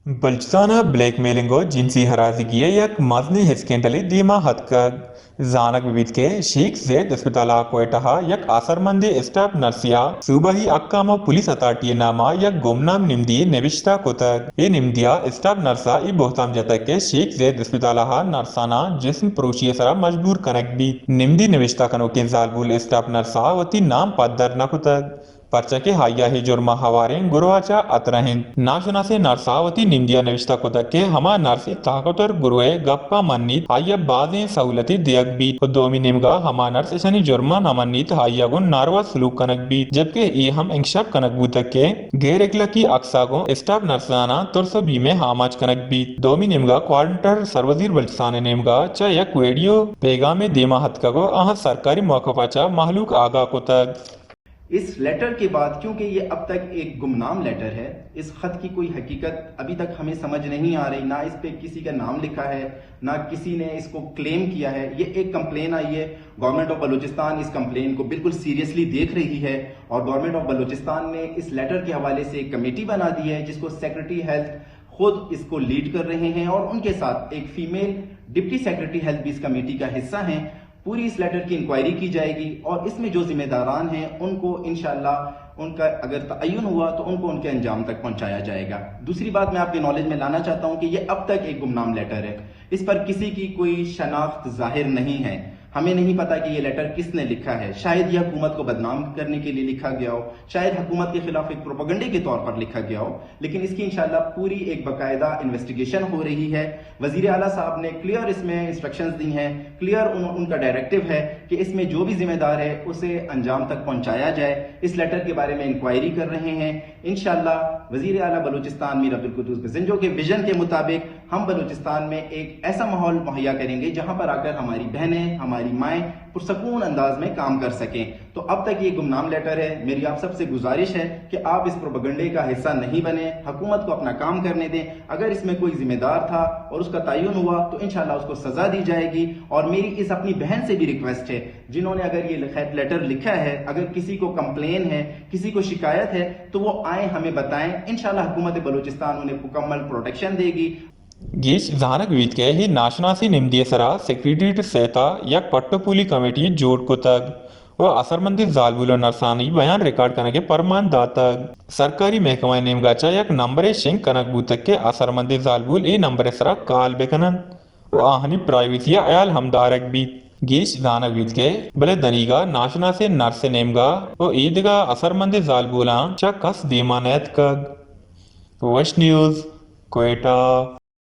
बलुचिस्तान ब्लैक मेलिंगो जिनसी हरासगी yak mazni hiskentali dima hatkag zanak bibitke sheikh zaid अस्पताला कोयटा yak asarmandi staff नर्सिया सुबह ही अक्कामा पुलिस अताटी नामा yak गुमनाम निम्दी नेविश्ता कोतक ये निम्दिया स्टाफ नर्सा ई बोहताम जतक के शेख जैद अस्पताला नर्साना जिस्म प्रोशिय सरा मजबूर कनक भी निम्दी नेविश्ता कनो के जालबुल स्टाफ नर्सा वती नाम पद्दर नकुतक परचके हाया ही जुर्मा हवारे गुरुआचा अतरहिन नाशुनासे नरसावती निंदिया नविश्ता कोदके हमा नरसी ताकतर गुरुए गप्पा मन्नीत हाया बाजें सहूलती दियक बीत दोमी निमगा हमा नर्स शनि जुर्मा नमन्नीत हाया गुन नारवा सलूक कनक बीत जबकि ये हम इंकशाफ कनक बूतके गैर एकला की अक्सागो स्टाफ नर्साना तुरसो बीमे हामाच कनक बीत दोमी निमगा क्वारंटर सरवजीर बलचिस्तान निमगा चा यक वीडियो पैगामे देमा हतकगो आहा सरकारी मौकफाचा महलूक आगा कोतक इस लेटर के बाद, क्योंकि ये अब तक एक गुमनाम लेटर है, इस खत की कोई हकीकत अभी तक हमें समझ नहीं आ रही, ना इस पे किसी का नाम लिखा है, ना किसी ने इसको क्लेम किया है। ये एक कंप्लेन आई है। गवर्नमेंट ऑफ बलूचिस्तान इस कंप्लेन को बिल्कुल सीरियसली देख रही है और गवर्नमेंट ऑफ बलूचिस्तान ने इस लेटर के हवाले से एक कमेटी बना दी है जिसको सेक्रेटरी हेल्थ खुद इसको लीड कर रहे हैं और उनके साथ एक फीमेल डिप्टी सेक्रेटरी हेल्थ भी इस कमेटी का हिस्सा हैं। पूरी इस लेटर की इंक्वायरी की जाएगी और इसमें जो जिम्मेदारान हैं उनको इंशाल्लाह उनका अगर तयन हुआ तो उनको उनके अंजाम तक पहुंचाया जाएगा। दूसरी बात मैं आपके नॉलेज में लाना चाहता हूं कि ये अब तक एक गुमनाम लेटर है, इस पर किसी की कोई शनाख्त जाहिर नहीं है। हमें नहीं पता कि ये लेटर किसने लिखा है। शायद ये हुकूमत को बदनाम करने के लिए लिखा गया हो, शायद हुकूमत के खिलाफ एक प्रोपेगेंडे के तौर पर लिखा गया हो, लेकिन इसकी इंशाल्लाह पूरी एक बाकायदा इन्वेस्टिगेशन हो रही है। वजीर आला साहब ने क्लियर इसमें इंस्ट्रक्शंस दी हैं, क्लियर उनका डायरेक्टिव है कि इसमें जो भी जिम्मेदार है उसे अंजाम तक पहुंचाया जाए। इस लेटर के बारे में इंक्वायरी कर रहे हैं। इंशाल्लाह वजीर आला बलूचिस्तान मीर अब्दुल कुद्दूस बेज़ंजो के विजन के मुताबिक हम बलूचिस्तान में एक ऐसा माहौल मुहैया करेंगे जहां पर आकर हमारी बहनें, हमारी माएँ पुरसकून अंदाज में काम कर सकें। तो अब तक ये गुमनाम लेटर है। मेरी आप सबसे गुजारिश है कि आप इस प्रोपेगेंडे का हिस्सा नहीं बने, हुकूमत को अपना काम करने दें। अगर इसमें कोई जिम्मेदार था और उसका तयन हुआ तो इंशाल्लाह उसको सजा दी जाएगी। और मेरी इस अपनी बहन से भी रिक्वेस्ट है, जिन्होंने अगर ये लेटर लिखा है, अगर किसी को कंप्लेन है, किसी को शिकायत है, तो वो आए हमें बताएं। इंशाल्लाह हुकूमत बलूचिस्तान उन्हें मुकम्मल प्रोटेक्शन देगी। गीच जहानक वीत के ही नाशनासी निम्दिय सरा सेक्रेटरी सेता या पट्टोपुली कमेटी जोड़ को तक वो असरमंदी जालबुल नरसानी बयान रिकॉर्ड करने के परमान दातक सरकारी महकमा नेमगाचा एक नंबर शिंक कनक बूतक के असरमंदी जालबुल ए नंबर सरा काल बेकनन वो आहनी प्राइवेसी अयाल हमदारक बीत गीच जहानक वीत के बले दनीगा नाशना से नर्स नेमगा वो ईदगा असरमंदी जालबुला चा कस दीमानैत कग वश न्यूज कोयटा।